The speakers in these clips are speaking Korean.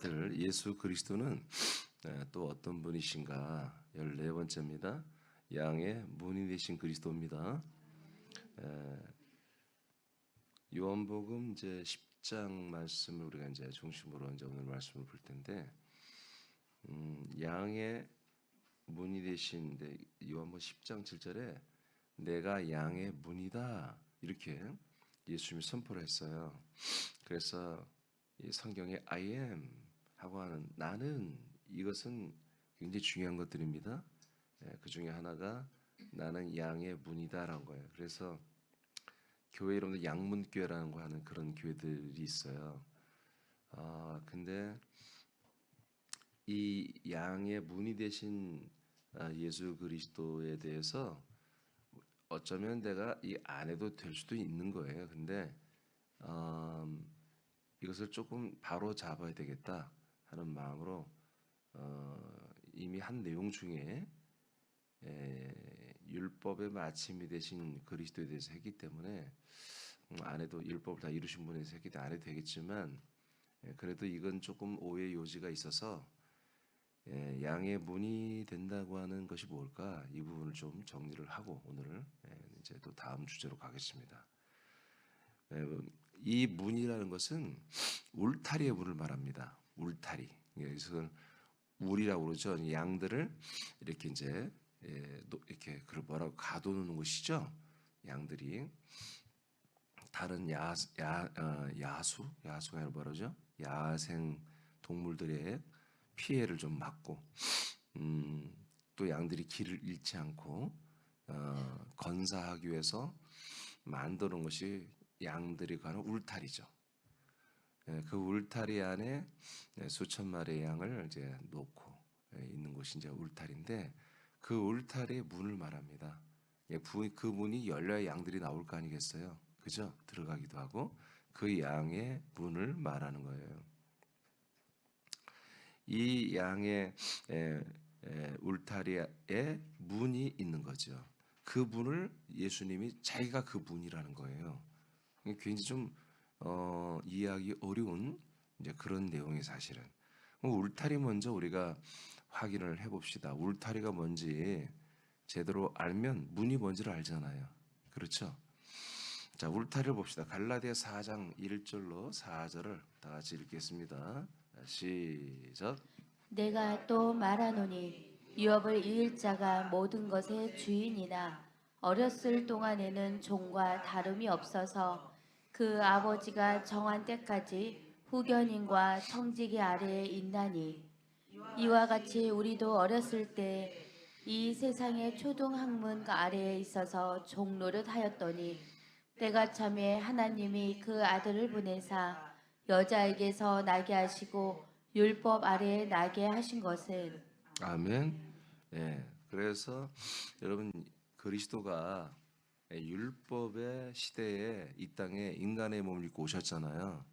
아들 예수 그리스도는 또 어떤 분이신가? 14번째입니다. 양의 문이 되신 그리스도입니다. 요한복음 이제 10장 말씀을 우리가 이제 중심으로 이제 오늘 말씀을 볼 텐데, 양의 문이 되신 요한복음 10장 7절에 내가 양의 문이다 이렇게 예수님이 선포를 했어요. 그래서 이 성경에 I am 하고 하는 나는, 이것은 굉장히 중요한 것들입니다. 그 중에 하나가 나는 양의 문이다라는 거예요. 그래서 교회 이름도 양문교회라는 거 하는 그런 교회들이 있어요. 근데 이 양의 문이 되신 예수 그리스도에 대해서 어쩌면 내가 이 안에도 될 수도 있는 거예요. 근데 이것을 조금 바로 잡아야 되겠다 하는 마음으로 이미 한 내용 중에 율법의 마침이 되신 그리스도에 대해서 했기 때문에 안에도 율법을 다 이루신 분에 대해서 했기 때문에 안 해도 되겠지만, 그래도 이건 조금 오해의 요지가 있어서 양의 문이 된다고 하는 것이 뭘까, 이 부분을 좀 정리를 하고 오늘 이제 또 다음 주제로 가겠습니다. 이 문이라는 것은 울타리의 문을 말합니다. 울타리. 그래서 울이라고 그러죠. 양들을 이렇게 이제 이렇게 그걸 뭐라고 가둬놓는 것이죠. 양들이 다른 야수가 아니라 뭐라죠? 야생 동물들의 피해를 좀 막고, 또 양들이 길을 잃지 않고 건사하기 위해서 만드는 것이 양들이 가는 울타리죠. 그 울타리 안에 수천 마리의 양을 이제 놓고 있는 곳이 이제 울타리인데, 그 울타리의 문을 말합니다. 그 문이 열려야 양들이 나올 거 아니겠어요? 그죠? 들어가기도 하고 그 양의 문을 말하는 거예요. 이 양의 울타리에 문이 있는 거죠. 그 문을 예수님이 자기가 그 문이라는 거예요. 굉장히 좀 이해하기 어려운 이제 그런 내용이 사실은. 울타리 먼저 우리가 확인을 해봅시다. 울타리가 뭔지 제대로 알면 문이 뭔지를 알잖아요. 그렇죠? 자, 울타리를 봅시다. 갈라디아 4장 1절로 4절을 다 같이 읽겠습니다. 시작. 내가 또 말하노니 유업을 이을 자가 모든 것의 주인이나 어렸을 동안에는 종과 다름이 없어서 그 아버지가 정한 때까지 후견인과 청지기 아래에 있나니, 이와 같이 우리도 어렸을 때 이 세상의 초등학문 아래에 있어서 종노릇 하였더니, 때가 참에 하나님이 그 아들을 보내사 여자에게서 나게 하시고 율법 아래에 나게 하신 것은. 아멘. 그래서 여러분, 그리스도가 율법의 시대에 이 땅에 인간의 몸을 입고 오셨잖아요.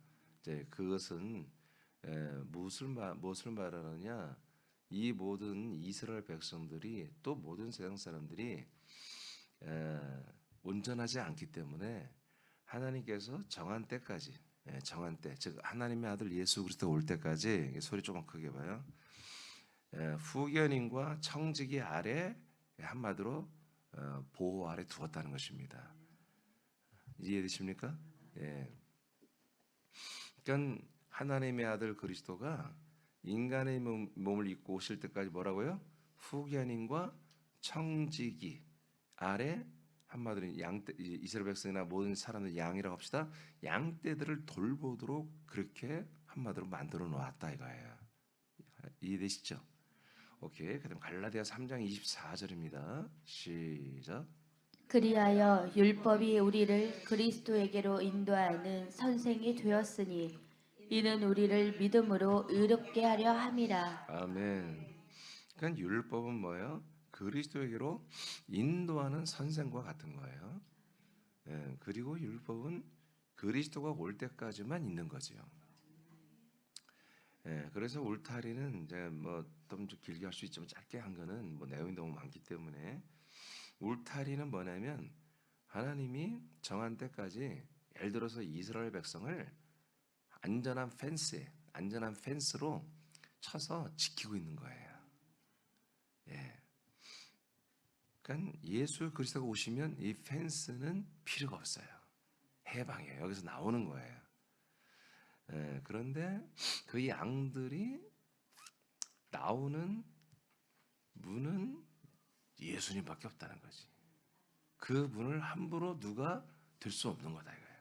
이제 그것은 무엇을 말하느냐? 이 모든 이스라엘 백성들이, 또 모든 세상 사람들이 온전하지 않기 때문에 하나님께서 정한 때까지, 정한 때, 즉 하나님의 아들 예수 그리스도 올 때까지, 소리 조금 크게 봐요. 후견인과 청지기 아래, 한마디로 보호 아래 두었다는 것입니다. 이해되십니까? 예. 그러니까 하나님의 아들 그리스도가 인간의 몸을 입고 오실 때까지 뭐라고요? 후견인과 청지기 아래, 한마디로 이스라엘 백성이나 모든 사람들 양이라고 합시다. 양떼들을 돌보도록 그렇게 한마디로 만들어 놓았다 이거예요. 이해되시죠? 오케이. 그다음 갈라디아 3장 24절입니다. 시작. 그리하여 율법이 우리를 그리스도에게로 인도하는 선생이 되었으니 이는 우리를 믿음으로 의롭게 하려 함이라. 아멘. 그러니까 율법은 뭐예요? 그리스도에게로 인도하는 선생과 같은 거예요. 그리고 율법은 그리스도가 올 때까지만 있는 거지요. 그래서 울타리는 이제 좀 길게 할 수 있지만 짧게 한 거는 내용이 너무 많기 때문에, 울타리는 뭐냐면 하나님이 정한 때까지, 예를 들어서 이스라엘 백성을 안전한 펜스에, 안전한 펜스로 쳐서 지키고 있는 거예요. 예. 그러니까 예수 그리스도가 오시면 이 펜스는 필요가 없어요. 해방이에요. 여기서 나오는 거예요. 예. 그런데 그 양들이 나오는 문은 예수님밖에 없다는 거지. 그 문을 함부로 누가 들 수 없는 거다 이거예요.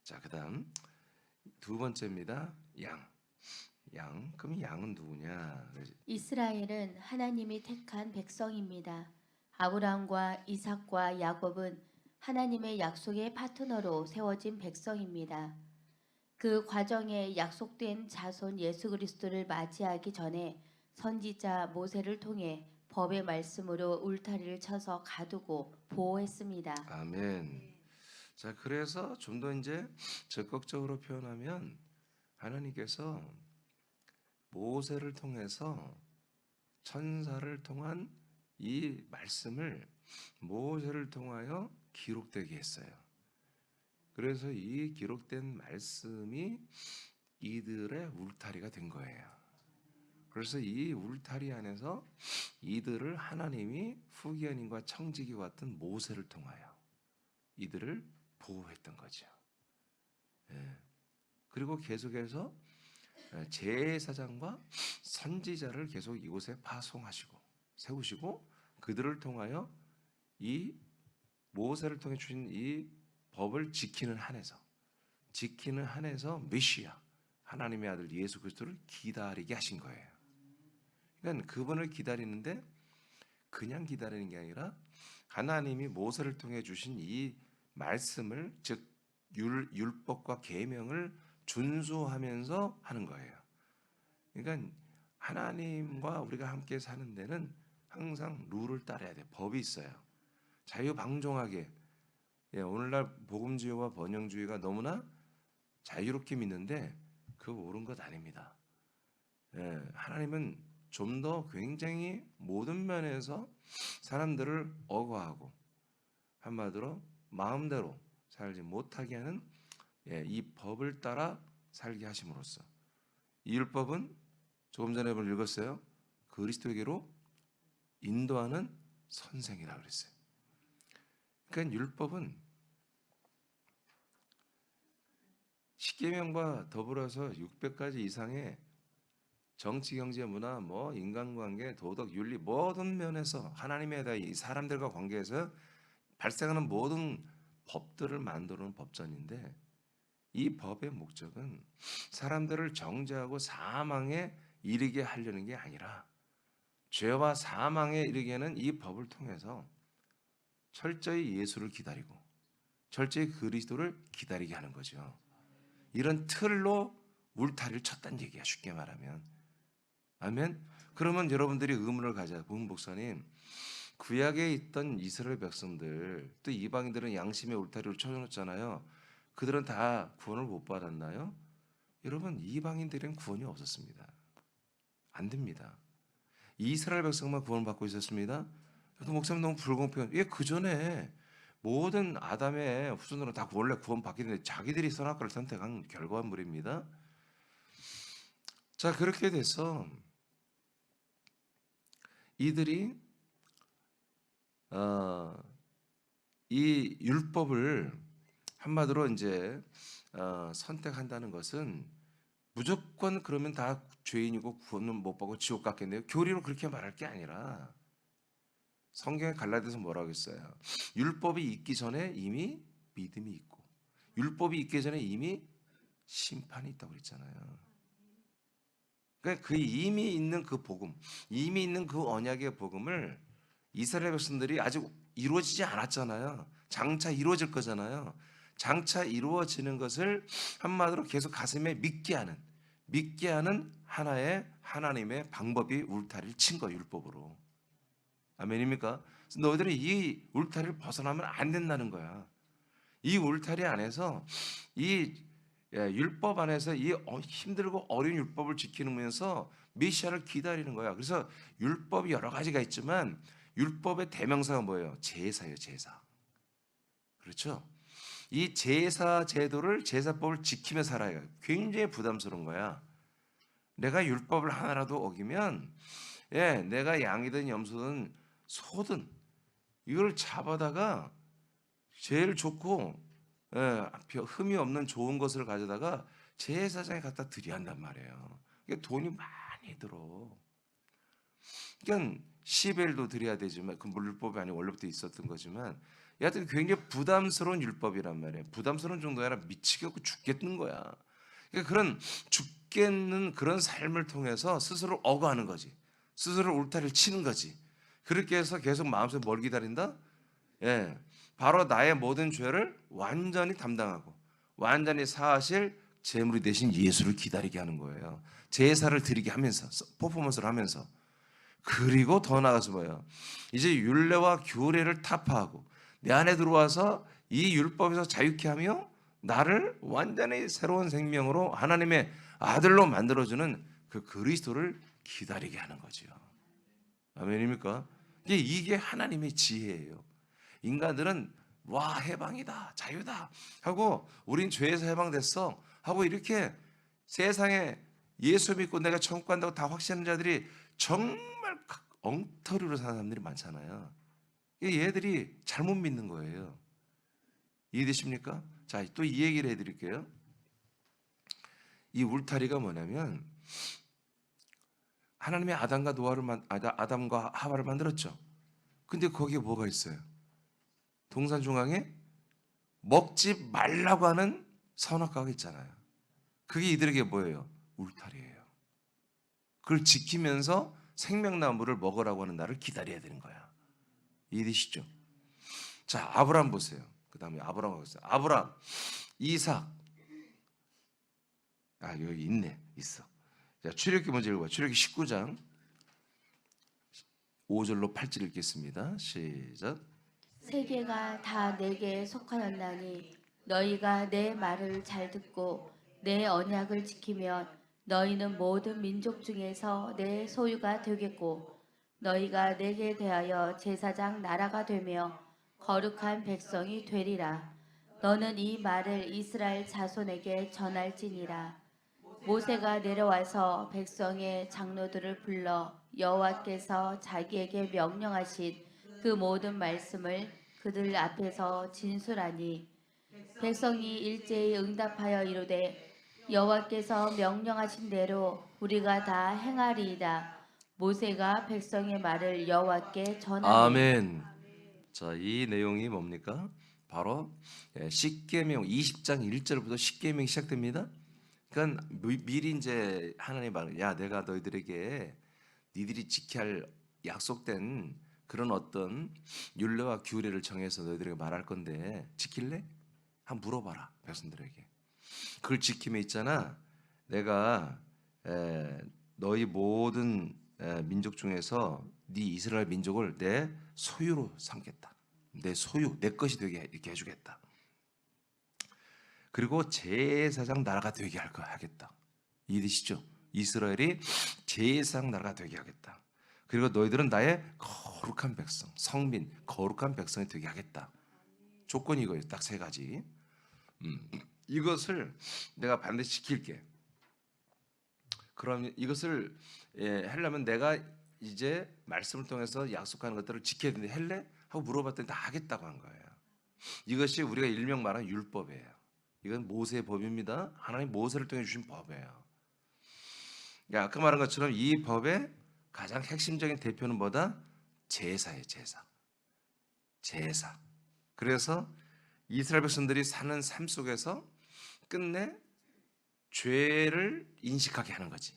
자, 그다음 두 번째입니다. 양. 그럼 양은 누구냐? 이스라엘은 하나님이 택한 백성입니다. 아브라함과 이삭과 야곱은 하나님의 약속의 파트너로 세워진 백성입니다. 그 과정에 약속된 자손 예수 그리스도를 맞이하기 전에 선지자 모세를 통해 법의 말씀으로 울타리를 쳐서 가두고 보호했습니다. 아멘. 자, 그래서 좀 더 이제 적극적으로 표현하면 하나님께서 모세를 통해서 천사를 통한 이 말씀을 모세를 통하여 기록되게 했어요. 그래서 이 기록된 말씀이 이들의 울타리가 된 거예요. 그래서 이 울타리 안에서 이들을 하나님이 후기현인과 청지기와 같은 모세를 통하여 이들을 보호했던 거죠. 예. 그리고 계속해서 제사장과 선지자를 계속 이곳에 파송하시고 세우시고 그들을 통하여 이 모세를 통해 주신 이 법을 지키는 한에서 메시아 하나님의 아들 예수 그리스도를 기다리게 하신 거예요. 그러니까 그분을 기다리는데 그냥 기다리는 게 아니라 하나님이 모세를 통해 주신 이 말씀을 즉 율법과 계명을 준수하면서 하는 거예요. 그러니까 하나님과 우리가 함께 사는 데는 항상 룰을 따라야 돼. 법이 있어요. 자유방종하게 오늘날 복음주의와 번영주의가 너무나 자유롭게 믿는데 그거 옳은 것 아닙니다. 하나님은 좀 더 굉장히 모든 면에서 사람들을 억압하고 한마디로 마음대로 살지 못하게 하는 이 법을 따라 살게 하심으로써 이 율법은 조금 전에 읽었어요. 그리스도에게로 인도하는 선생이라고 그랬어요. 그러니까 율법은 십계명과 더불어서 600가지 이상의 정치, 경제, 문화, 인간관계, 도덕, 윤리 모든 면에서 하나님에 대해 이 사람들과 관계에서 발생하는 모든 법들을 만드는 법전인데 이 법의 목적은 사람들을 정죄하고 사망에 이르게 하려는 게 아니라 죄와 사망에 이르게 하는 이 법을 통해서 철저히 예수를 기다리고 철저히 그리스도를 기다리게 하는 거죠. 이런 틀로 울타리를 쳤다는 얘기야, 쉽게 말하면. 아멘. 그러면 여러분들이 의문을 가져요. 본 목사님, 구약에 있던 이스라엘 백성들 또 이방인들은 양심의 울타리를 쳐놓잖아요. 그들은 다 구원을 못 받았나요? 여러분, 이방인들은 구원이 없었습니다. 안 됩니다. 이스라엘 백성만 구원을 받고 있었습니다. 그래도 목사님 너무 불공평해. 그 전에 모든 아담의 후손들은 다 원래 구원 받게 되는데 자기들이 선악과를 선택한 결과물입니다. 자, 그렇게 돼서 이들이 이 율법을 한마디로 이제 선택한다는 것은 무조건 그러면 다 죄인이고 구원은 못 받고 지옥 갔겠네요. 교리로 그렇게 말할 게 아니라 성경의 갈라디아서 뭐라고 했어요? 율법이 있기 전에 이미 믿음이 있고 율법이 있기 전에 이미 심판이 있다고 그랬잖아요. 그러니까 그 이미 있는 그 복음, 이미 있는 그 언약의 복음을 이스라엘 백성들이 아직 이루어지지 않았잖아요. 장차 이루어질 거잖아요. 장차 이루어지는 것을 한마디로 계속 가슴에 믿게 하는 하나의 하나님의 방법이 울타리를 친 거예요, 율법으로. 아멘입니까? 너희들이 이 울타리를 벗어나면 안 된다는 거야. 이 울타리 안에서 이 율법 안에서 이 힘들고 어려운 율법을 지키면서 메시아를 기다리는 거야. 그래서 율법이 여러 가지가 있지만 율법의 대명사가 뭐예요? 제사예요, 제사. 그렇죠? 이 제사 제도를 제사법을 지키며 살아야 굉장히 부담스러운 거야. 내가 율법을 하나라도 어기면 내가 양이든 염소든 소든 이걸 잡아다가 제일 좋고 흠이 없는 좋은 것을 가져다가 제사장에 갖다 드려야 한단 말이에요. 이게 돈이 많이 들어. 그러니까 시벨도 드려야 되지만 그 율법이 아니고 원래부터 있었던 거지만 여하튼 굉장히 부담스러운 율법이란 말이에요. 부담스러운 정도가 아니라 미치겠고 죽겠는 거야. 그러니까 그런 죽겠는 그런 삶을 통해서 스스로 억어하는 거지. 스스로 울타리를 치는 거지. 그렇게 해서 계속 마음속에 뭘 기다린다? 바로 나의 모든 죄를 완전히 담당하고 완전히 사하실 제물이 되신 예수를 기다리게 하는 거예요. 제사를 드리게 하면서 퍼포먼스를 하면서. 그리고 더 나아가서 뭐예요? 이제 율례와 규례를 타파하고 내 안에 들어와서 이 율법에서 자유케 하며 나를 완전히 새로운 생명으로 하나님의 아들로 만들어주는 그 그리스도를 기다리게 하는 거지요. 아멘입니까? 이게 하나님의 지혜예요. 인간들은 와 해방이다 자유다 하고 우린 죄에서 해방됐어 하고 이렇게 세상에 예수 믿고 내가 천국 간다고 다 확신하는 자들이 정말 엉터리로 사는 사람들이 많잖아요. 얘들이 잘못 믿는 거예요. 이해되십니까? 자, 또 이 얘기를 해드릴게요. 이 울타리가 뭐냐면 하나님의 아담과 하와를 만들었죠. 근데 거기에 뭐가 있어요? 동산 중앙에 먹지 말라고 하는 선악과가 있잖아요. 그게 이들에게 뭐예요? 울타리예요. 그걸 지키면서 생명나무를 먹으라고 하는 날을 기다려야 되는 거야. 이해되시죠? 자, 아브람 보세요. 그 다음에 아브람 보세요. 아브람, 이삭. 여기 있네. 있어. 자, 출애굽기 먼저 읽어봐. 출애굽기 19장 5절로 8절 읽겠습니다. 시작. 세계가 다 내게 속하였나니 너희가 내 말을 잘 듣고 내 언약을 지키면 너희는 모든 민족 중에서 내 소유가 되겠고 너희가 내게 대하여 제사장 나라가 되며 거룩한 백성이 되리라. 너는 이 말을 이스라엘 자손에게 전할지니라. 모세가 내려와서 백성의 장로들을 불러 여호와께서 자기에게 명령하신 그 모든 말씀을 그들 앞에서 진술하니 백성이 일제히 응답하여 이르되 여호와께서 명령하신 대로 우리가 다 행하리이다. 모세가 백성의 말을 여호와께 전하니. 아멘. 자, 이 내용이 뭡니까? 바로 십계명 20장 1절부터 십계명이 시작됩니다. 그러니까 미리 이제 하나님 말은 내가 너희들에게 니들이 지켜야 할 약속된 그런 어떤 율례와 규례를 정해서 너희들에게 말할 건데 지킬래? 한번 물어봐라 백성들에게. 그걸 지킴에 있잖아. 내가 너희 모든 민족 중에서 네 이스라엘 민족을 내 소유로 삼겠다. 내 소유, 내 것이 되게 이렇게 해주겠다. 그리고 제사장 나라가 되게 하겠다. 이해되시죠? 이스라엘이 제사장 나라가 되게 하겠다. 그리고 너희들은 나의 거룩한 백성, 성민, 거룩한 백성이 되게 하겠다. 조건이 이거예요. 딱 세 가지. 이것을 내가 반드시 지킬게. 그럼 이것을 하려면 내가 이제 말씀을 통해서 약속하는 것들을 지켜야 되는데 할래? 하고 물어봤더니 다 하겠다고 한 거예요. 이것이 우리가 일명 말하는 율법이에요. 이건 모세의 법입니다. 하나님 모세를 통해 주신 법이에요. 아까 말한 것처럼 이 법의 가장 핵심적인 대표는 뭐다? 제사예요. 제사. 그래서 이스라엘 백성들이 사는 삶 속에서 끝내 죄를 인식하게 하는 거지.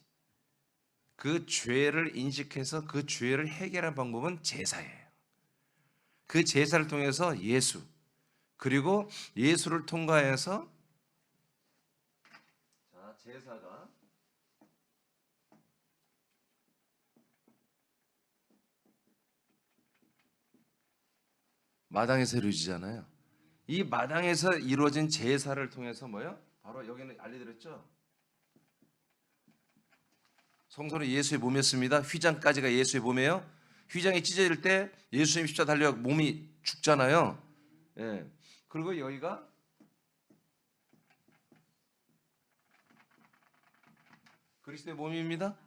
그 죄를 인식해서 그 죄를 해결하는 방법은 제사예요. 그 제사를 통해서 예수, 그리고 예수를 통과해서 제사가 마당에서 이루어지잖아요. 이 마당에서 이루어진 제사를 통해서 뭐요? 바로 여기는 알려드렸죠. 성소는 예수의 몸이었습니다. 휘장까지가 예수의 몸이에요. 휘장이 찢어질 때 예수님 십자가 달려 몸이 죽잖아요. 그리고 여기가 그리스도의 몸입니다.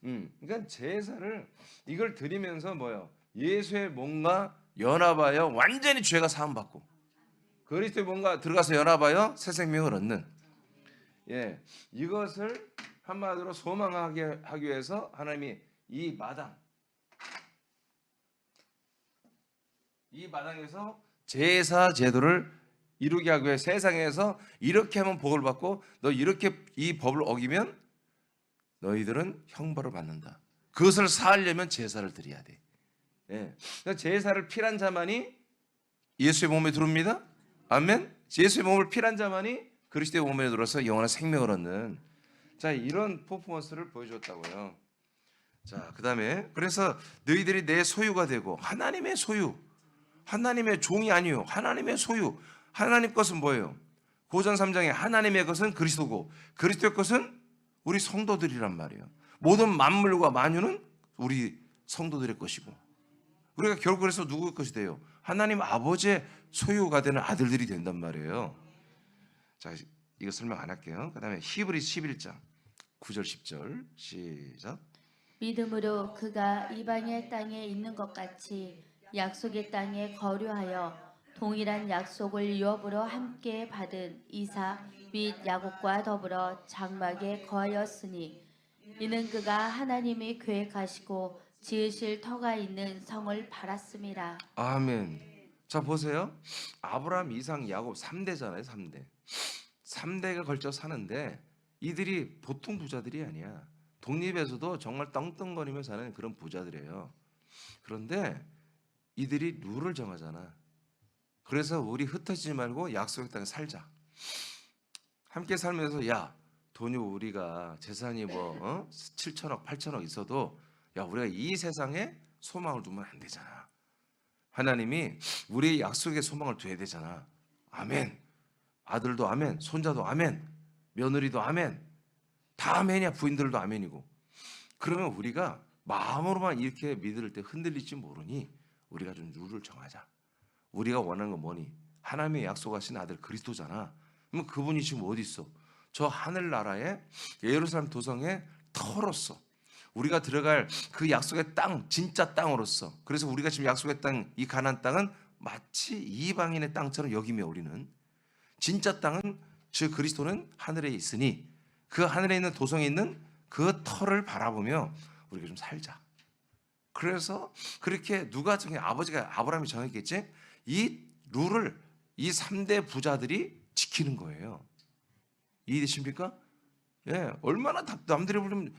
그러니까 제사를 이걸 드리면서 뭐요? 예수의 몸과 연합하여 완전히 죄가 사함받고 그리스도의 몸과 들어가서 연합하여 새 생명을 얻는 이것을 한마디로 소망하게 하기 위해서 하나님이 이 마당에서 제사 제도를 이루게 하기 위해 세상에서 이렇게 하면 복을 받고 너 이렇게 이 법을 어기면 너희들은 형벌을 받는다. 그것을 사하려면 제사를 드려야 돼. 그러니까 제사를 필한 자만이 예수의 몸에 들어옵니다. 아멘. 예수의 몸을 필한 자만이 그리스도의 몸에 들어서 영원한 생명을 얻는 이런 퍼포먼스를 보여줬다고요. 그다음에 그래서 너희들이 내 소유가 되고 하나님의 소유, 하나님의 종이 아니요 하나님의 소유. 하나님 것은 뭐예요? 고전 3장에 하나님의 것은 그리스도고 그리스도의 것은 우리 성도들이란 말이에요. 모든 만물과 만유는 우리 성도들의 것이고 우리가 결국 그래서 누구의 것이 돼요? 하나님 아버지의 소유가 되는 아들들이 된단 말이에요. 이거 설명 안 할게요. 그 다음에 히브리 11장 9절 10절 시작. 믿음으로 그가 이방의 땅에 있는 것 같이 약속의 땅에 거류하여 동일한 약속을 유업으로 함께 받은 이삭 및 야곱과 더불어 장막에 거하였으니 이는 그가 하나님이 계획하시고 지으실 터가 있는 성을 바랐음이라. 아멘. 자 보세요. 아브라함, 이삭, 야곱 3대잖아요. 3대가 걸쳐 사는데 이들이 보통 부자들이 아니야. 독립에서도 정말 떵떵거리며 사는 그런 부자들이에요. 그런데 이들이 룰을 정하잖아. 그래서 우리 흩어지지 말고 약속의 땅에 살자. 함께 살면서 돈이 우리가 재산이 7천억 8천억 있어도 우리가 이 세상에 소망을 두면 안 되잖아. 하나님이 우리의 약속의 소망을 둬야 되잖아. 아멘. 아들도 아멘, 손자도 아멘, 며느리도 아멘, 다 아멘이야. 부인들도 아멘이고. 그러면 우리가 마음으로만 이렇게 믿을 때 흔들릴지 모르니 우리가 좀 룰을 정하자. 우리가 원하는 건 뭐니? 하나님의 약속하신 아들 그리스도잖아. 그러면 그분이 지금 어디 있어? 저 하늘나라의 예루살렘 도성의 터로서 우리가 들어갈 그 약속의 땅, 진짜 땅으로서. 그래서 우리가 지금 약속의 땅, 이 가나안 땅은 마치 이방인의 땅처럼 여기며 우리는 진짜 땅은 즉 그리스도는 하늘에 있으니 그 하늘에 있는 도성에 있는 그 터를 바라보며 우리가 좀 살자. 그래서 그렇게 누가 정해? 아버지가 아브라함이 정했겠지? 이 룰을 이 3대 부자들이 지키는 거예요. 이해되십니까? 얼마나 남들이 부르면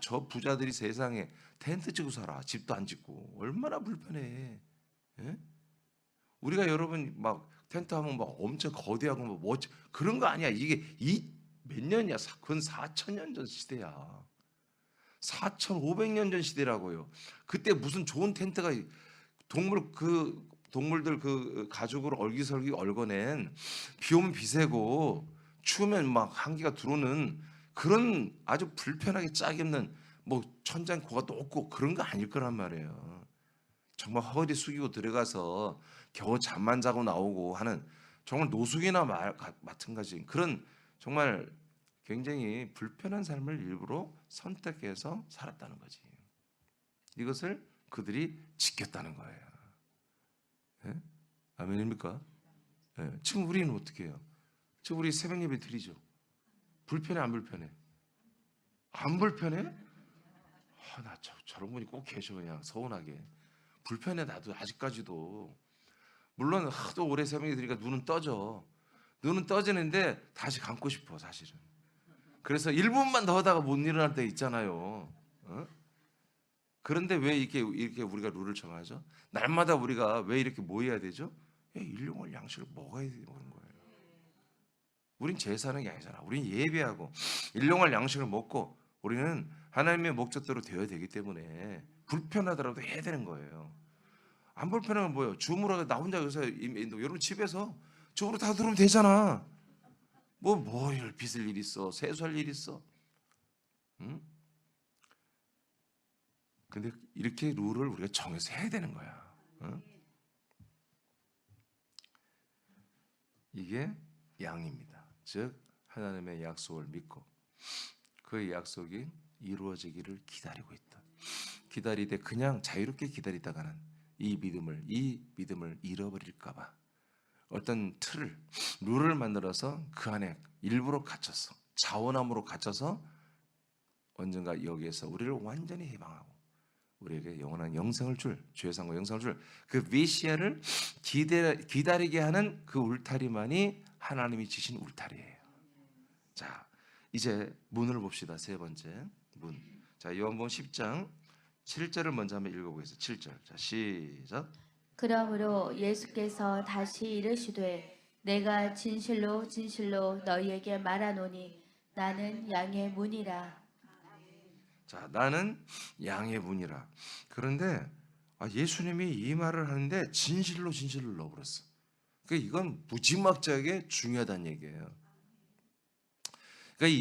저 부자들이 세상에 텐트 치고 살아. 집도 안 짓고 얼마나 불편해. 우리가 여러분 막 텐트 하면 막 엄청 거대하고 뭐 멋지 그런 거 아니야. 이게 이 몇 년이야? 근 4,000년 전 시대야. 4,500년 전 시대라고요. 그때 무슨 좋은 텐트가 동물들 그 가죽으로 얼기설기 얽어낸 비 오면 비 새고 추우면 막 한기가 들어오는 그런 아주 불편하게 짝이 없는 천장 고가 높고 그런 거 아닐 거란 말이에요. 정말 허리 숙이고 들어가서 겨우 잠만 자고 나오고 하는 정말 노숙이나 마찬가지 그런 정말 굉장히 불편한 삶을 일부러 선택해서 살았다는 거지. 이것을 그들이 지켰다는 거예요. 아멘입니까? 지금 우리는 어떻게 해요? 지금 우리 새벽 예배 드리죠. 불편해 안 불편해? 안 불편해? 나 저런 분이 꼭 계셔. 그냥 서운하게 불편해. 나도 아직까지도 물론 하도 오래 새벽 예배 드리니까 눈은 떠지는데 다시 감고 싶어 사실은. 그래서 1분만 더 하다가 못 일어날 때 있잖아요. 그런데 왜 이렇게 우리가 룰을 정하죠? 날마다 우리가 왜 이렇게 모여야 되죠? 일용할 양식을 먹어야 되는 거예요. 우린 제사하는 게 아니잖아. 우린 예배하고 일용할 양식을 먹고 우리는 하나님의 목적대로 되어야 되기 때문에 불편하더라도 해야 되는 거예요. 안 불편하면 뭐예요? 줌으로 나 혼자 여기서 여러분 집에서 줌으로 다 들으면 되잖아. 머리를 빗을 일 있어? 세수할 일 있어? 응? 근데 이렇게 룰을 우리가 정해서 해야 되는 거야. 응? 이게 양입니다. 즉 하나님의 약속을 믿고 그의 약속이 이루어지기를 기다리고 있다. 기다리되 그냥 자유롭게 기다리다가는 이 믿음을 잃어버릴까봐 어떤 룰을 만들어서 그 안에 일부러 갇혔어. 자원함으로 갇혀서 언젠가 여기에서 우리를 완전히 해방하고 우리에게 영원한 영생을 줄, 죄상과 영생을 줄 그 메시아를 기다리게 하는 그 울타리만이 하나님이 지신 울타리예요. 자, 이제 문을 봅시다. 세 번째 문. 자, 요한복음 10장 7절을 먼저 한번 읽어보겠습니다. 7절. 자, 시작. 그러므로 예수께서 다시 이르시되 내가 진실로 진실로 너희에게 말하노니 나는 양의 문이라. 자, 나는 양의 문이라. 그런데 예수님이 이 말을 하는데 진실로 넣어버렸어. 그러니까 이건 무지막지하게 중요하다는 얘기예요. 그러니까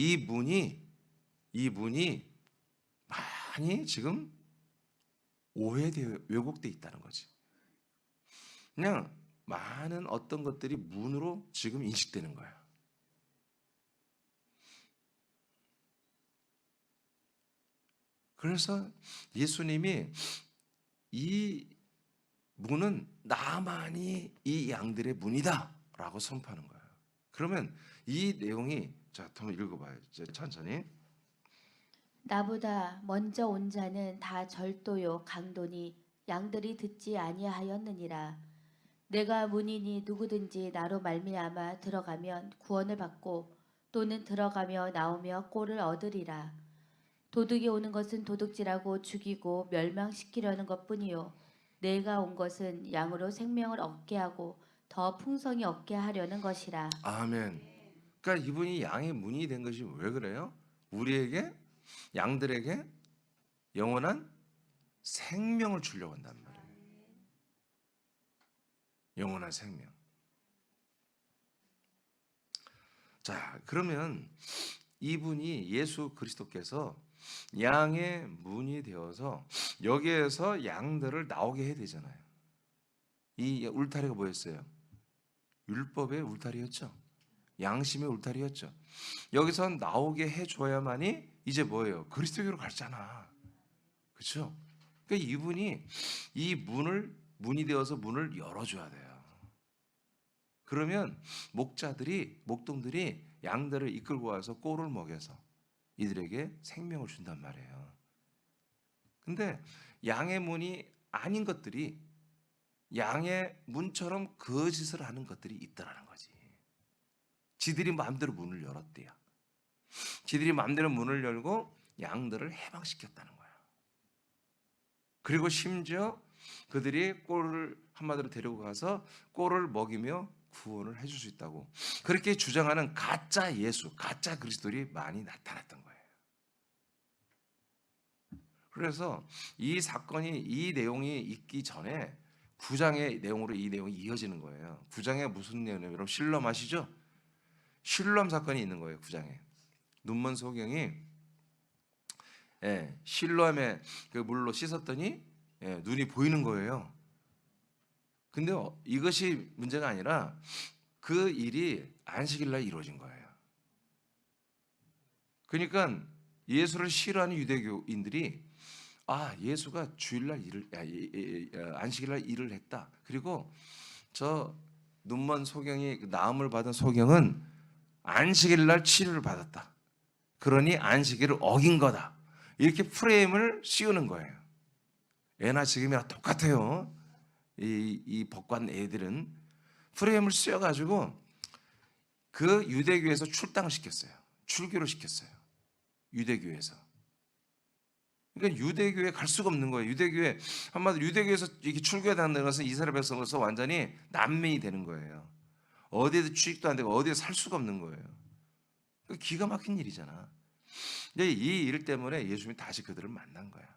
이 문이 많이 지금 오해되어 왜곡돼 있다는 거지. 그냥 많은 어떤 것들이 문으로 지금 인식되는 거야. 그래서 예수님이 이 문은 나만이 이 양들의 문이다라고 선포하는 거예요. 그러면 이 내용이 자, 한번 읽어봐요. 천천히. 나보다 먼저 온 자는 다 절도요 강도니 양들이 듣지 아니하였느니라. 내가 문이니 누구든지 나로 말미암아 들어가면 구원을 받고 또는 들어가며 나오며 꼴을 얻으리라. 도둑이 오는 것은 도둑질하고 죽이고 멸망시키려는 것뿐이요 내가 온 것은 양으로 생명을 얻게 하고 더 풍성히 얻게 하려는 것이라. 아멘. 그러니까 이분이 양의 문이 된 것이 왜 그래요? 우리에게 양들에게 영원한 생명을 주려고 한단 말이에요. 영원한 생명. 자, 그러면 이분이 예수 그리스도께서 양의 문이 되어서 여기에서 양들을 나오게 해야 되잖아요. 이 울타리가 뭐였어요? 율법의 울타리였죠. 양심의 울타리였죠. 여기서 나오게 해줘야만이 이제 뭐예요? 그리스도교로 갈잖아. 그렇죠? 그러니까 이분이 이 문이 되어서 문을 열어줘야 돼요. 그러면 목동들이 양들을 이끌고 와서 꼴을 먹여서 이들에게 생명을 준단 말이에요. 근데 양의 문이 아닌 것들이 양의 문처럼 거짓을 하는 것들이 있더라는 거지. 지들이 마음대로 문을 열었대요. 지들이 마음대로 문을 열고 양들을 해방시켰다는 거야. 그리고 심지어 그들이 꼴을 한마디로 데리고 가서 꼴을 먹이며 구원을 해줄 수 있다고 그렇게 주장하는 가짜 예수, 가짜 그리스도들이 많이 나타났던 거예요. 그래서 이 사건이 이 내용이 있기 전에 9장의 내용으로 이 내용이 이어지는 거예요. 9장에 무슨 내용이에요? 여러분 실롬 아시죠? 실롬 사건이 있는 거예요. 9장에 눈먼 소경이 실로암에 그 물로 씻었더니 눈이 보이는 거예요. 근데 이것이 문제가 아니라 그 일이 안식일 날 이루어진 거예요. 그러니까 예수를 싫어하는 유대교인들이 예수가 주일날 안식일날 일을 했다. 그리고 저 눈먼 소경이 나음을 받은 소경은 안식일날 치료를 받았다. 그러니 안식일을 어긴 거다. 이렇게 프레임을 씌우는 거예요. 예나 지금이나 똑같아요. 이 법관 애들은 프레임을 씌워가지고 그 유대교에서 출당을 시켰어요. 출교를 시켰어요. 유대교에서. 그러니까 유대교에 갈 수가 없는 거예요. 한마디로 유대교에서 이렇게 출교한다는 것은 이스라엘 백성으로서 완전히 난민이 되는 거예요. 어디에도 취직도 안 되고 어디에 살 수가 없는 거예요. 기가 막힌 일이잖아. 이 일 때문에 예수님이 다시 그들을 만난 거야.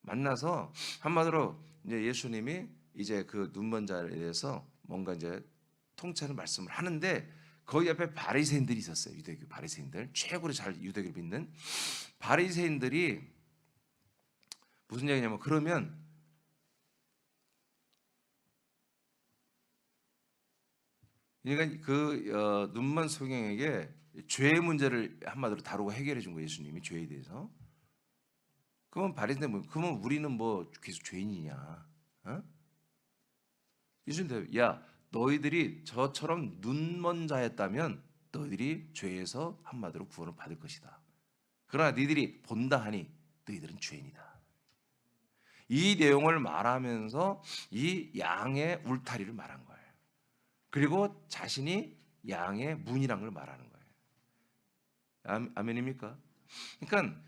만나서 한마디로 이제 예수님이 이제 그 눈먼 자에 대해서 뭔가 이제 통찰을 말씀을 하는데 거기 옆에 바리새인들이 있었어요. 유대교 바리새인들, 최고로 잘 유대교를 믿는 바리새인들이 무슨 얘기냐면 그러면 그러니까 그 눈먼 소경에게 죄의 문제를 한마디로 다루고 해결해 준 거예요. 예수님이 죄에 대해서. 그러면 바리새인들 뭐 그러면 우리는 뭐 계속 죄인이냐? 어? 예수님, 야 너희들이 저처럼 눈먼 자였다면 너희들이 죄에서 한마디로 구원을 받을 것이다. 그러나 너희들이 본다 하니 너희들은 죄인이다. 이 내용을 말하면서 이 양의 울타리를 말한 거예요. 그리고 자신이 양의 문이란 걸 말하는 거예요. 아멘입니까? 그러니까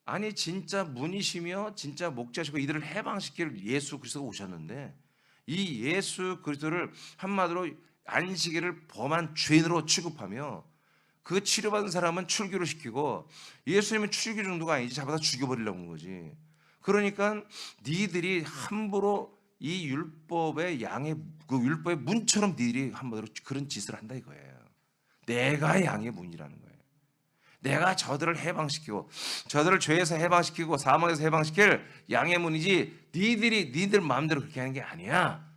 아니 진짜 문이시며 진짜 목자시고 이들을 해방시킬 예수 그리스도가 오셨는데 이 예수 그리스도를 한마디로 안식일을 범한 죄인으로 취급하며 그 치료받은 사람은 출교를 시키고 예수님은 출교 정도가 아니지 잡아다 죽여버리려고 하는 거지. 그러니까 니들이 함부로 이 율법의 양의 그 율법의 문처럼 니들이 한마디로 그런 짓을 한다 이거예요. 내가 양의 문이라는 거예요. 내가 저들을 해방시키고 저들을 죄에서 해방시키고 사망에서 해방시킬 양의 문이지 니들 마음대로 그렇게 하는 게 아니야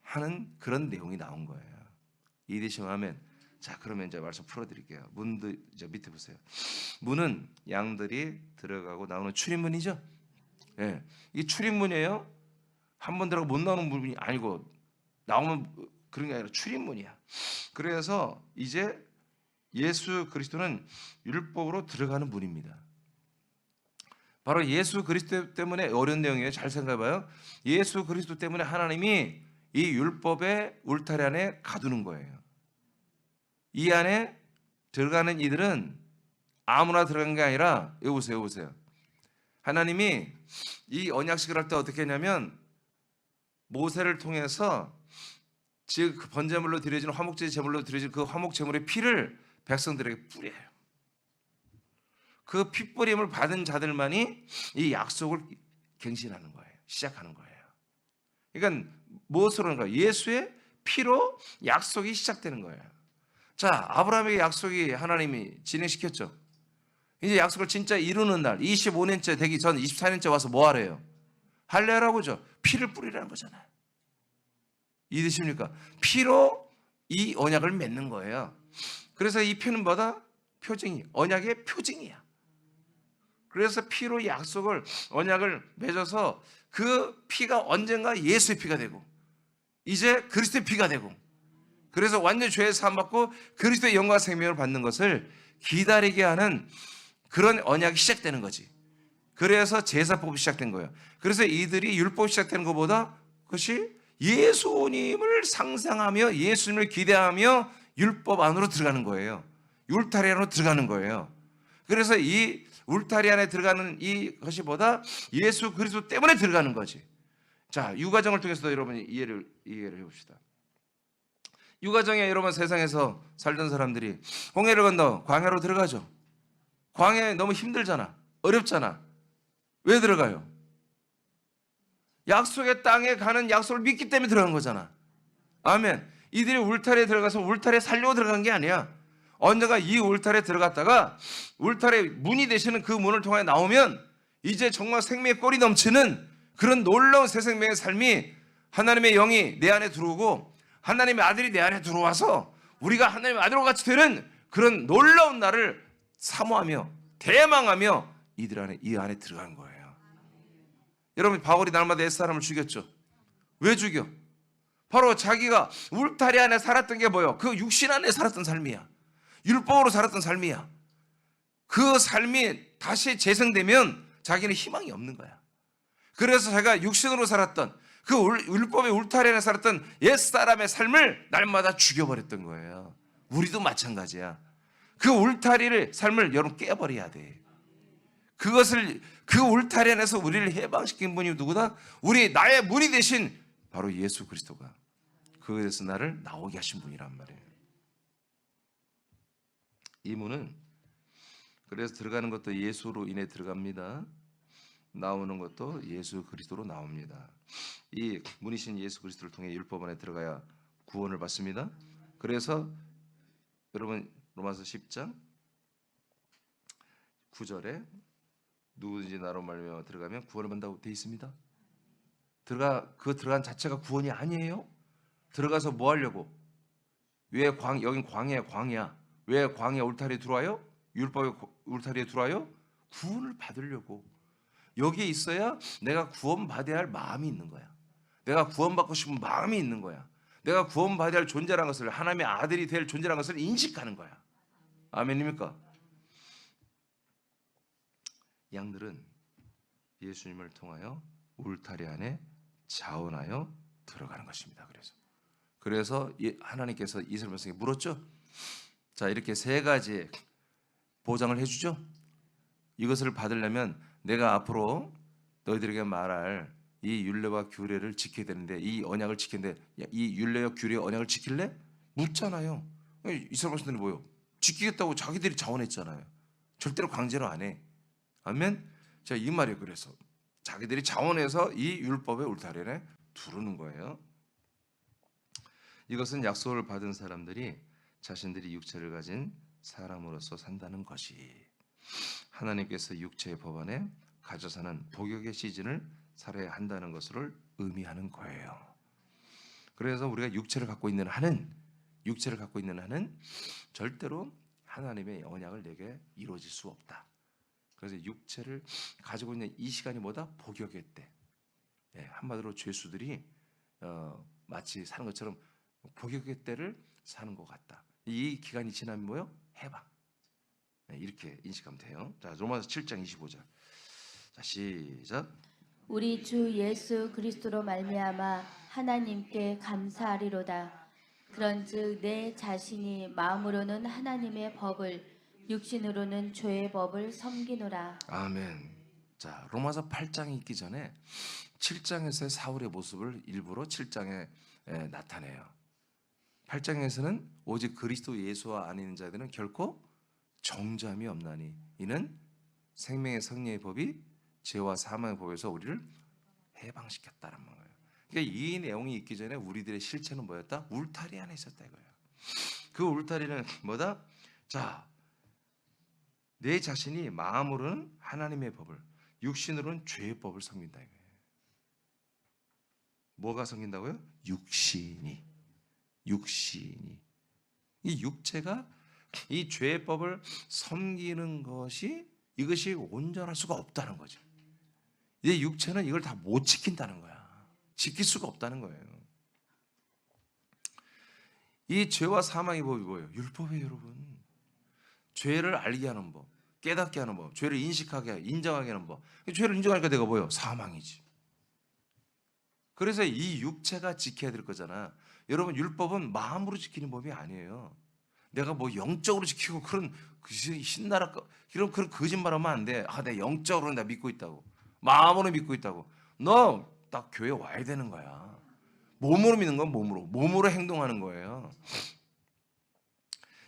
하는 그런 내용이 나온 거예요. 이해되시면 아멘. 자, 그러면 이제 말씀 풀어드릴게요. 문도 이제 밑에 보세요. 문은 양들이 들어가고 나오는 출입문이죠. 예, 이 출입문이에요. 한 번 들어가 못 나오는 문이 아니고 나오면 그런 게 아니라 출입문이야. 그래서 이제 예수 그리스도는 율법으로 들어가는 문입니다. 바로 예수 그리스도 때문에 어려운 내용이에요. 잘 생각해봐요. 예수 그리스도 때문에 하나님이 이 율법의 울타리 안에 가두는 거예요. 이 안에 들어가는 이들은 아무나 들어간 게 아니라 여기 보세요. 하나님이 이 언약식을 할 때 어떻게 했냐면 모세를 통해서 즉 그 번제물로 드려지는 화목제 제물로 드려지는 그 화목 제물의 피를 백성들에게 뿌려요. 그 피 뿌림을 받은 자들만이 이 약속을 갱신하는 거예요. 시작하는 거예요. 그러니까 무엇으로 하는 거예요? 예수의 피로 약속이 시작되는 거예요. 자, 아브라함에게 약속이 하나님이 진행시켰죠. 이제 약속을 진짜 이루는 날 25년째 되기 전 24년째 와서 뭐 하래요? 할례라고 하죠. 피를 뿌리라는 거잖아요. 이해되십니까? 피로 이 언약을 맺는 거예요. 그래서 이 피는 뭐다? 표징이, 언약의 표징이야. 그래서 피로 약속을, 언약을 맺어서 그 피가 언젠가 예수의 피가 되고 이제 그리스도의 피가 되고 그래서 완전 죄의 사함 받고 그리스도의 영광 생명을 받는 것을 기다리게 하는 그런 언약이 시작되는 거지. 그래서 제사법이 시작된 거예요. 그래서 이들이 율법이 시작되는 것보다 그것이 예수님을 상상하며 예수님을 기대하며 율법 안으로 들어가는 거예요. 울타리 안으로 들어가는 거예요. 그래서 이 울타리 안에 들어가는 이것이 보다 예수 그리스도 때문에 들어가는 거지. 자, 유가정을 통해서도 여러분이 이해를 해봅시다. 유가정에 여러분 세상에서 살던 사람들이 홍해를 건너 광야로 들어가죠. 광야에 너무 힘들잖아. 어렵잖아. 왜 들어가요? 약속의 땅에 가는 약속을 믿기 때문에 들어간 거잖아. 아멘. 이들이 울타리에 들어가서 울타리에 살려고 들어간 게 아니야. 언젠가 이 울타리에 들어갔다가 울타리 문이 되시는 그 문을 통해 나오면 이제 정말 생명의 꼴이 넘치는 그런 놀라운 새 생명의 삶이 하나님의 영이 내 안에 들어오고 하나님의 아들이 내 안에 들어와서 우리가 하나님의 아들과 같이 되는 그런 놀라운 날을 사모하며 대망하며 이 안에 들어간 거예요. 여러분, 바울이 날마다 옛사람을 죽였죠. 왜 죽여? 바로 자기가 울타리 안에 살았던 게 뭐예요? 그 육신 안에 살았던 삶이야. 율법으로 살았던 삶이야. 그 삶이 다시 재생되면 자기는 희망이 없는 거야. 그래서 자기가 육신으로 살았던 그 율법의 울타리 안에 살았던 옛사람의 삶을 날마다 죽여버렸던 거예요. 우리도 마찬가지야. 그 울타리를 삶을 여러분 깨버려야 돼. 그것을 그 울타리 안에서 우리를 해방시킨 분이 누구다? 나의 문이 되신 바로 예수 그리스도가 그에서 나를 나오게 하신 분이란 말이에요. 이 문은 그래서 들어가는 것도 예수로 인해 들어갑니다. 나오는 것도 예수 그리스도로 나옵니다. 이 문이신 예수 그리스도를 통해 율법 안에 들어가야 구원을 받습니다. 그래서 여러분 로마서 10장 9절에 누구든지 나로 말미암아 들어가면 구원을 받는다고 되어 있습니다. 들어간 자체가 구원이 아니에요. 들어가서 뭐 하려고? 왜 여긴 광야야. 왜 광야 울타리에 들어와요? 율법의 울타리에 들어와요? 구원을 받으려고. 여기에 있어야 내가 구원받아야 할 마음이 있는 거야. 내가 구원받고 싶은 마음이 있는 거야. 내가 구원받아야 할 존재라는 것을, 하나님의 아들이 될 존재라는 것을 인식하는 거야. 아멘입니까? 양들은 예수님을 통하여 울타리 안에 자원하여 들어가는 것입니다. 그래서 하나님께서 이스라엘 백성에게 물었죠. 자, 이렇게 세 가지 보장을 해주죠. 이것을 받으려면 내가 앞으로 너희들에게 말할 이 율례와 규례를 지켜야 되는데, 이 언약을 지키는데, 이 율례와 규례 언약을 지킬래? 묻잖아요. 이스라엘 백성들이 뭐요? 지키겠다고 자기들이 자원했잖아요. 절대로 강제로 안 해. 아멘. 자, 이 말이에요. 그래서 자기들이 자원해서 이 율법의 울타리에 두르는 거예요. 이것은 약속을 받은 사람들이 자신들이 육체를 가진 사람으로서 산다는 것이, 하나님께서 육체의 법안에 가져 사는 복역의 시즌을 살아야 한다는 것을 의미하는 거예요. 그래서 우리가 육체를 갖고 있는 한은 절대로 하나님의 언약을 내게 이루어질 수 없다. 그래서 육체를 가지고 있는 이 시간이 뭐다? 복역의 때. 한마디로 죄수들이 마치 사는 것처럼 복역의 때를 사는 것 같다. 이 기간이 지나면 뭐요? 해방. 이렇게 인식하면 돼요. 자, 로마서 7장 25절. 자, 시작. 우리 주 예수 그리스도로 말미암아 하나님께 감사하리로다. 그런즉 내 자신이 마음으로는 하나님의 법을, 육신으로는 죄의 법을 섬기노라. 아멘. 자, 로마서 8장이 있기 전에 7장에서의 사울의 모습을 일부러 7장에 나타내요. 8장에서는 오직 그리스도 예수와 안에 있는 자들은 결코 정죄함이 없나니 이는 생명의 성령의 법이 죄와 사망의 법에서 우리를 해방시켰다는 거예요. 그러니까 이 내용이 있기 전에 우리들의 실체는 뭐였다? 울타리 안에 있었다 이거예요. 그 울타리는 뭐다? 자, 내 자신이 마음으로는 하나님의 법을, 육신으로는 죄의 법을 섬긴다 이거예요. 뭐가 섬긴다고요? 육신이. 이 육체가 이 죄의 법을 섬기는 것이, 이것이 온전할 수가 없다는 거죠. 이 육체는 이걸 다 못 지킨다는 거야. 지킬 수가 없다는 거예요. 이 죄와 사망의 법이 뭐예요? 율법이에요, 여러분. 죄를 알게 하는 법, 깨닫게 하는 법, 죄를 인식하게, 인정하게 하는 법. 죄를 인정하니까 내가 뭐예요? 사망이지. 그래서 이 육체가 지켜야 될 거잖아. 여러분, 율법은 마음으로 지키는 법이 아니에요. 내가 뭐 영적으로 지키고 그런 신나라 이런 그런 거짓말하면 안 돼. 아, 내가 영적으로 나 믿고 있다고, 마음으로 믿고 있다고. 너 딱 교회 와야 되는 거야. 몸으로 믿는 건 몸으로 행동하는 거예요.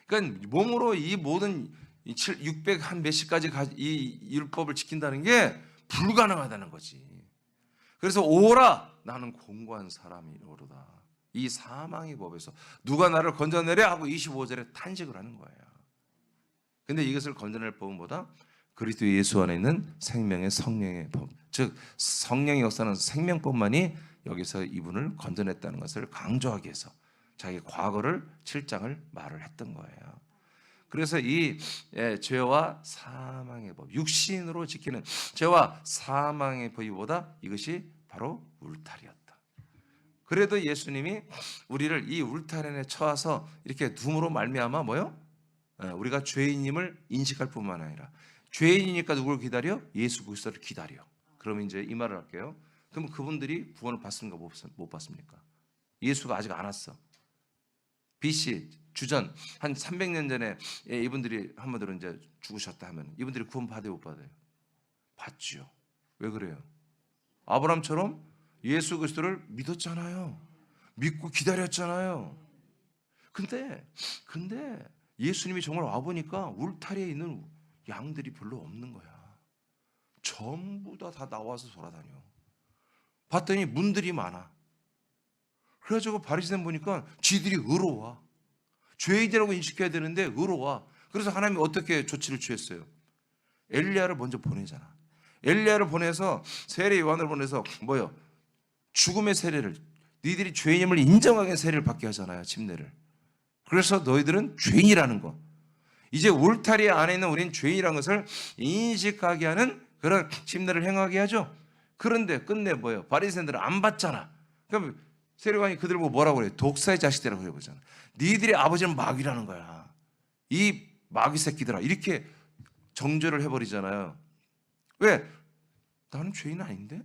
그러니까 몸으로 이 모든 600 한 몇십 가지 이 율법을 지킨다는 게 불가능하다는 거지. 그래서 오라, 나는 공고한 사람이로다. 이 사망의 법에서 누가 나를 건져내랴 하고 25절에 탄식을 하는 거예요. 근데 이것을 건져낼 법은 뭐다? 그리스도 예수 안에 있는 생명의 성령의 법, 즉 성령의 역사는 생명법만이 여기서 이분을 건져냈다는 것을 강조하기 위해서 자기 과거를 7장을 말을 했던 거예요. 그래서 이 죄와 사망의 법, 육신으로 지키는 죄와 사망의 법보다 이것이 바로 울타리였다. 그래도 예수님이 우리를 이 울타리 안에 쳐와서 이렇게 둠으로 말미암아 뭐요? 우리가 죄인임을 인식할 뿐만 아니라, 죄인이니까 누구를 기다려? 예수 그리스도를 기다려. 그러면 이제 이 말을 할게요. 그럼 그분들이 구원을 받습니까? 못 받습니까? 예수가 아직 안 왔어. BC 주전 한 300년 전에 이분들이 한마디로 이제 죽으셨다 하면 이분들이 구원 받아요, 못 받아요? 받죠. 왜 그래요? 아브라함처럼 예수 그리스도를 믿었잖아요. 믿고 기다렸잖아요. 근데 예수님이 정말 와보니까 울타리에 있는 양들이 별로 없는 거야. 전부 다 나와서 돌아다녀. 봤더니 문들이 많아. 그래가지고 바리새인 보니까 지들이 의로워. 죄인이라고 인식해야 되는데 의로워. 그래서 하나님이 어떻게 조치를 취했어요? 엘리야를 먼저 보내잖아. 엘리야를 보내서 세례 요한을 보내서 뭐요? 죽음의 세례를, 니들이 죄인임을 인정하게 세례를 받게 하잖아요. 침례를. 그래서 너희들은 죄인이라는 거, 이제 울타리 안에 있는 우리는 죄인이라는 것을 인식하게 하는 그런 심리를 행하게 하죠. 그런데 끝내 뭐예요? 바리새인들은 안 받잖아. 그럼 세례관이 그들 보고 뭐라고 그래요? 독사의 자식들이라고 해보잖아. 니들의 아버지는 마귀라는 거야. 이 마귀 새끼들아. 이렇게 정죄를 해버리잖아요. 왜? 나는 죄인 아닌데?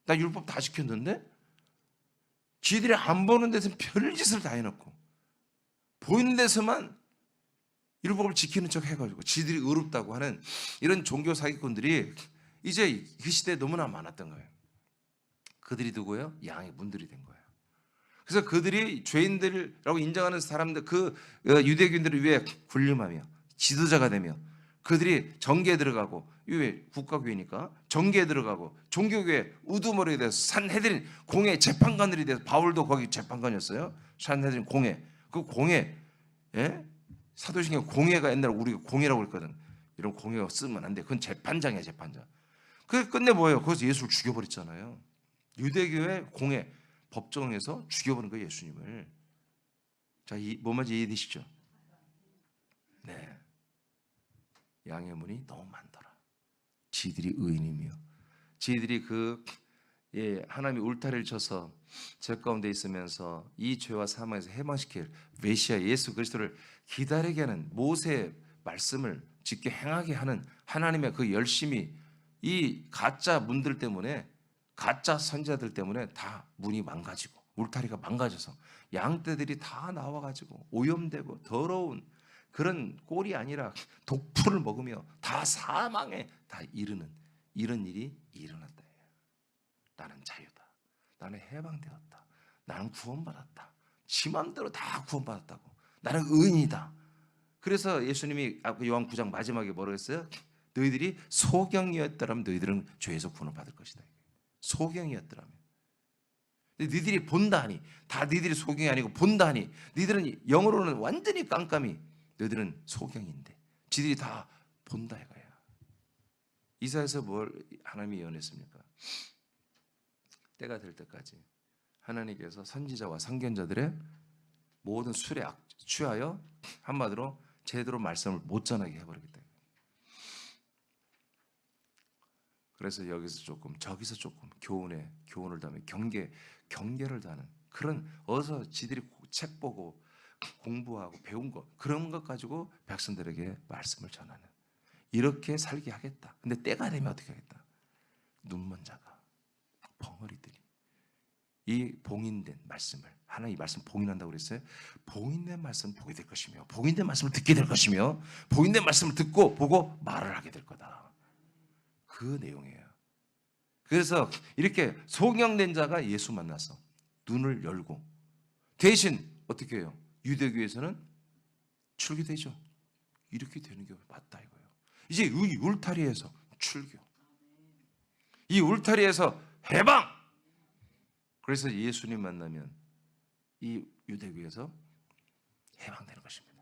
나 율법 다 지켰는데? 지들이 안 보는 데서 별짓을 다 해놓고 보이는 데서만 율법을 지키는 척 해가지고 지들이 의롭다고 하는 이런 종교 사기꾼들이 이제 그 시대에 너무나 많았던 거예요. 그들이 누구예요? 양의 문들이 된 거예요. 그래서 그들이 죄인들이라고 인정하는 사람들, 그 유대교인들을 위해 군림하며 지도자가 되며 그들이 정계에 들어가고, 왜 국가교회니까 정계에 들어가고 종교교회 우두머리에 대해서 산헤드린 공회 재판관들이 돼서, 바울도 거기 재판관이었어요. 산헤드린 공회, 그 공회, 예? 사도신경 공회가 옛날에 우리가 공회라고 그랬거든. 이런 공회가 쓰면 안 돼. 그건 재판장이야, 재판장. 그 끝내 뭐예요? 거기서 예수를 죽여버렸잖아요. 유대교회 공회 법정에서 죽여버린 거예요, 예수님을. 자, 뭔 말인지 이해되시죠? 네. 양의 문이 너무 많더라. 지들이 의인이며 지들이 하나님이 울타리를 쳐서 저 가운데 있으면서 이 죄와 사망에서 해방시킬 메시아 예수 그리스도를 기다리게 하는 모세의 말씀을 지켜 행하게 하는 하나님의 그 열심이, 이 가짜 문들 때문에, 가짜 선지자들 때문에 다 문이 망가지고 울타리가 망가져서 양떼들이 다 나와가지고 오염되고 더러운 그런 꼴이 아니라 독풀을 먹으며 다 사망에 다 이르는 이런 일이 일어났다. 나는 자유다. 나는 해방되었다. 나는 구원받았다. 지 맘대로 다 구원받았다고. 나는 의인이다. 그래서 예수님이 요한 9장 마지막에 뭐라고 했어요? 너희들이 소경이었더라면 너희들은 죄에서 구원을 받을 것이다. 소경이었더라면. 너희들이 본다 하니, 다 너희들이 소경이 아니고 본다 하니, 너희들은 영어로는 완전히 깜깜이, 너희들은 소경인데 지들이 다 본다 이거야. 이사야서 뭘 하나님이 예언했습니까? 때가 될 때까지 하나님께서 선지자와 선견자들의 모든 술에 취하여 한마디로 제대로 말씀을 못 전하게 해버리겠다. 그래서 여기서 조금 저기서 조금 교훈을 다하며 경계를 다하는 그런, 어서 지들이 책 보고 공부하고 배운 거, 그런 것 가지고 백성들에게 말씀을 전하는, 이렇게 살게 하겠다. 근데 때가 되면 어떻게 하겠다? 눈먼 자가, 벙어리들이 이 봉인된 말씀을, 하나님 이 말씀 봉인한다고 그랬어요. 봉인된 말씀을 보게 될 것이며, 봉인된 말씀을 듣게 될 것이며, 봉인된 말씀을 듣고 보고 말을 하게 될 거다. 그 내용이에요. 그래서 이렇게 소경된 자가 예수 만나서 눈을 열고, 대신 어떻게 해요? 유대교에서는 출교되죠. 이렇게 되는 게 맞다 이거예요. 이제 이 울타리에서 출교, 이 울타리에서 해방. 그래서 예수님 만나면 이 유대교에서 해방되는 것입니다.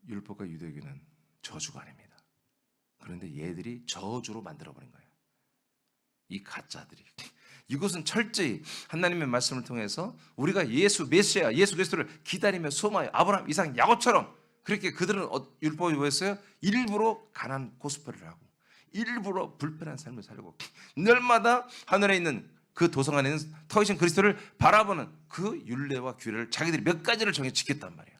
율법과 유대교는 저주가 아닙니다. 그런데 얘들이 저주로 만들어버린 거예요. 이 가짜들이. 이것은 철저히 하나님의 말씀을 통해서 우리가 메시아 예수 그리스도를 기다리며 소망하여 아브라함, 이삭, 야곱처럼, 그렇게 그들은 율법이 뭐였어요? 일부러 가난 고스펠을 하고 일부러 불편한 삶을 살고 날마다 하늘에 있는 그 도성 안에 있는 터이신 그리스도를 바라보는 그 율례와 규례를 자기들이 몇 가지를 정해 지켰단 말이에요.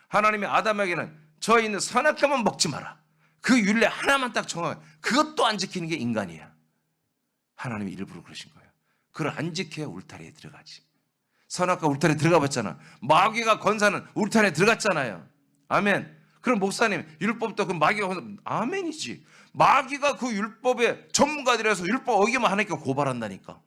하나님이 아담에게는 저 있는 선악과만 먹지 마라. 그 율례 하나만 딱 정하고 그것도 안 지키는 게 인간이야. 하나님이 일부러 그러신 거예요. 그걸 안 지켜야 울타리에 들어가지. 선악과 울타리에 들어가 봤잖아. 마귀가 건사는 울타리에 들어갔잖아요. 아멘. 그럼 목사님 율법도 그 마귀가 건사, 아멘이지. 마귀가 그 율법의 전문가들이라서 율법 어기만 하니까 고발한다니까.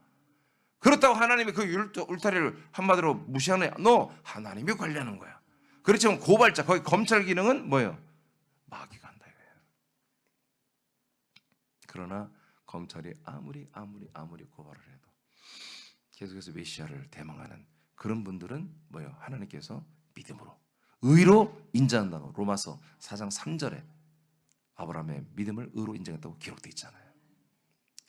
그렇다고 하나님이 그 울타리를 한마디로 무시하느냐? 너 하나님이 관리하는 거야. 그렇지만 고발자, 거기 검찰 기능은 뭐예요? 마귀가 한다 이거예요. 그러나 검찰이 아무리 고발을 해도 계속해서 메시아를 대망하는 그런 분들은 뭐예요? 하나님께서 믿음으로, 의로 인정한다고 로마서 4장 3절에 아브라함의 믿음을 의로 인정했다고 기록되어 있잖아요.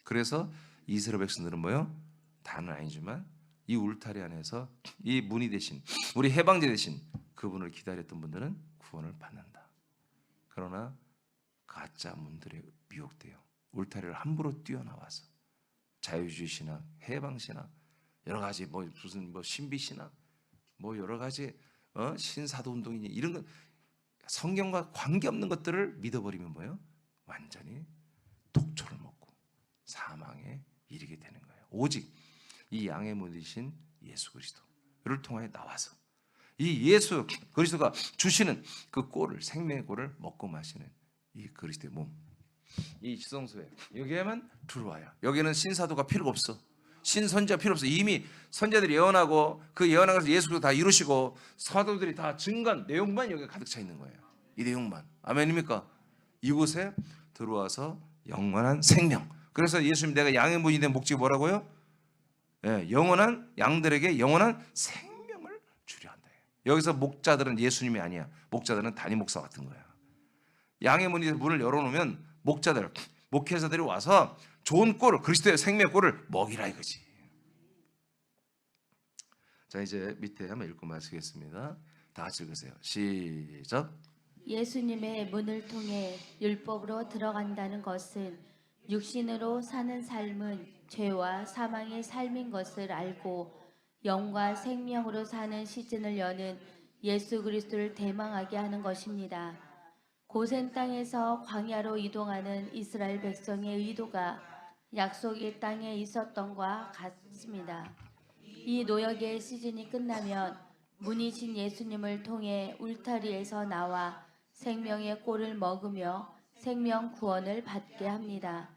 그래서 이스라엘 백성들은 뭐예요? 다는 아니지만 이 울타리 안에서 이 문이 되신 우리 해방자 되신 그분을 기다렸던 분들은 구원을 받는다. 그러나 가짜 문들에 미혹되어 울타리를 함부로 뛰어나와서 자유주의 신학, 해방 신학, 여러 가지 무슨 신비 신학, 여러 가지 신사도 운동이니 이런 건 성경과 관계없는 것들을 믿어버리면 뭐예요? 완전히 독초를 먹고 사망에 이르게 되는 거예요. 오직 이 양의 문이신 예수 그리스도를 통하여 나와서 이 예수 그리스도가 주시는 그 꼴을, 생명의 꼴을 먹고 마시는 이 그리스도의 몸, 이 지성소에 여기에만 들어와요. 여기는 신사도가 필요가 없어. 신선지가 필요 없어. 이미 선자들이 예언하고 그 예언한 것을 예수도 다 이루시고 사도들이 다 증거한 내용만 여기 가득 차 있는 거예요. 이 내용만. 아멘입니까? 이곳에 들어와서 영원한 생명. 그래서 예수님 내가 양의 문이 된 목적이 뭐라고요? 영원한 양들에게 영원한 생명을 주려 한다. 여기서 목자들은 예수님이 아니야. 목자들은 담임 목사 같은 거야. 양의 문을 열어놓으면 목자들, 목회자들이 와서 좋은 꼴을, 그리스도의 생명의 꼴을 먹이라 이거지. 자, 이제 밑에 한번 읽고 마치겠습니다. 다 같이 읽으세요. 시작. 예수님의 문을 통해 율법으로 들어간다는 것은 육신으로 사는 삶은 죄와 사망의 삶인 것을 알고 영과 생명으로 사는 시즌을 여는 예수 그리스도를 대망하게 하는 것입니다. 고센 땅에서 광야로 이동하는 이스라엘 백성의 의도가 약속의 땅에 있었던과 같습니다. 이 노역의 시즌이 끝나면 문이신 예수님을 통해 울타리에서 나와 생명의 꼴을 먹으며 생명 구원을 받게 합니다.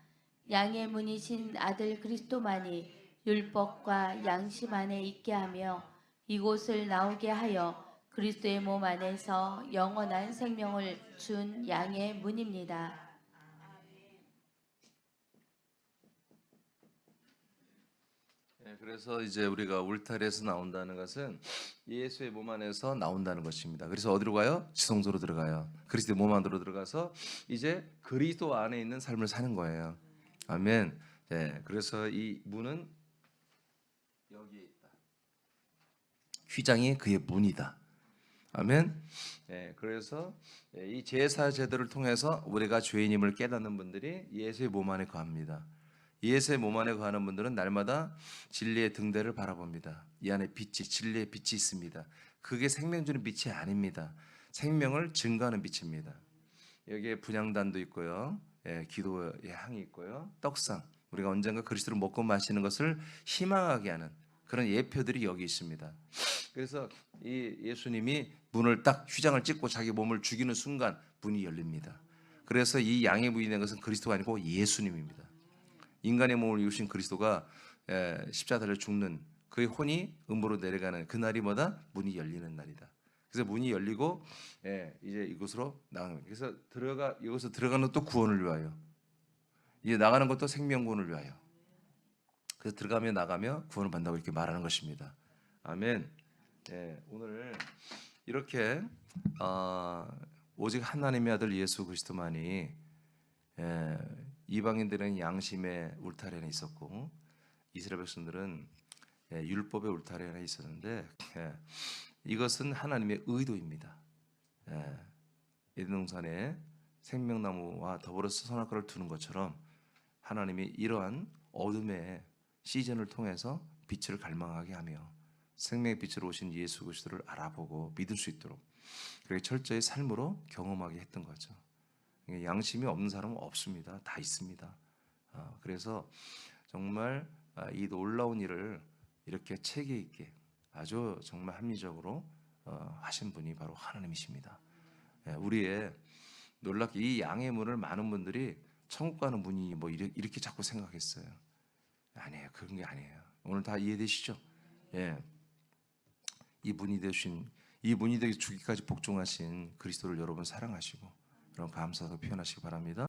양의 문이신 아들 그리스도만이 율법과 양심 안에 있게 하며 이곳을 나오게 하여 그리스도의 몸 안에서 영원한 생명을 준 양의 문입니다. 그래서 이제 우리가 울타리에서 나온다는 것은 예수의 몸 안에서 나온다는 것입니다. 그래서 어디로 가요? 지성소로 들어가요. 그리스도의 몸 안으로 들어가서 이제 그리스도 안에 있는 삶을 사는 거예요. 아멘. 그래서 이 문은 여기에 있다. 휘장이 그의 문이다. 아멘. 그래서 이 제사 제도를 통해서 우리가 죄인임을 깨닫는 분들이 예수의 몸 안에 거합니다. 예수의 몸 안에 거하는 분들은 날마다 진리의 등대를 바라봅니다. 이 안에 빛이, 진리의 빛이 있습니다. 그게 생명 주는 빛이 아닙니다. 생명을 증거하는 빛입니다. 여기에 분향단도 있고요, 기도의 향이 있고요, 떡상, 우리가 언젠가 그리스도를 먹고 마시는 것을 희망하게 하는 그런 예표들이 여기 있습니다. 그래서 이 예수님이 문을 딱 휘장을 찍고 자기 몸을 죽이는 순간 문이 열립니다. 그래서 이 양의 문이 된 것은 그리스도가 아니고 예수님입니다. 인간의 몸을 입으신 그리스도가 십자가를 죽는 그의 혼이 음부로 내려가는 그날이 뭐다? 문이 열리는 날이다. 그래서 문이 열리고 이제 이곳으로 나가는 거예요. 그래서 이곳에 들어가는 또 구원을 위하여, 이제 나가는 것도 생명구원을 위하여. 그래서 들어가며 나가며 구원을 받는다고 이렇게 말하는 것입니다. 아멘. 오늘 이렇게 오직 하나님의 아들 예수 그리스도만이 이방인들은 양심의 울타리 안에 있었고 이스라엘 백성들은 율법의 울타리 안에 있었는데 이것은 하나님의 의도입니다. 에덴 동산에 생명나무와 더불어서 선악과를 두는 것처럼 하나님이 이러한 어둠의 시즌을 통해서 빛을 갈망하게 하며 생명의 빛으로 오신 예수 그리스도를 알아보고 믿을 수 있도록 그렇게 철저히 삶으로 경험하게 했던 거죠. 양심이 없는 사람은 없습니다. 다 있습니다. 그래서 정말 이 놀라운 일을 이렇게 체계 있게 아주 정말 합리적으로 하신 분이 바로 하나님이십니다. 우리의 놀랍게 이 양의 문을 많은 분들이 천국 가는 문이 뭐 이렇게 자꾸 생각했어요. 아니에요. 그런 게 아니에요. 오늘 다 이해되시죠? 이 문이 되기 주기까지 복종하신 그리스도를 여러분 사랑하시고 여러분 감사도 표현하시기 바랍니다.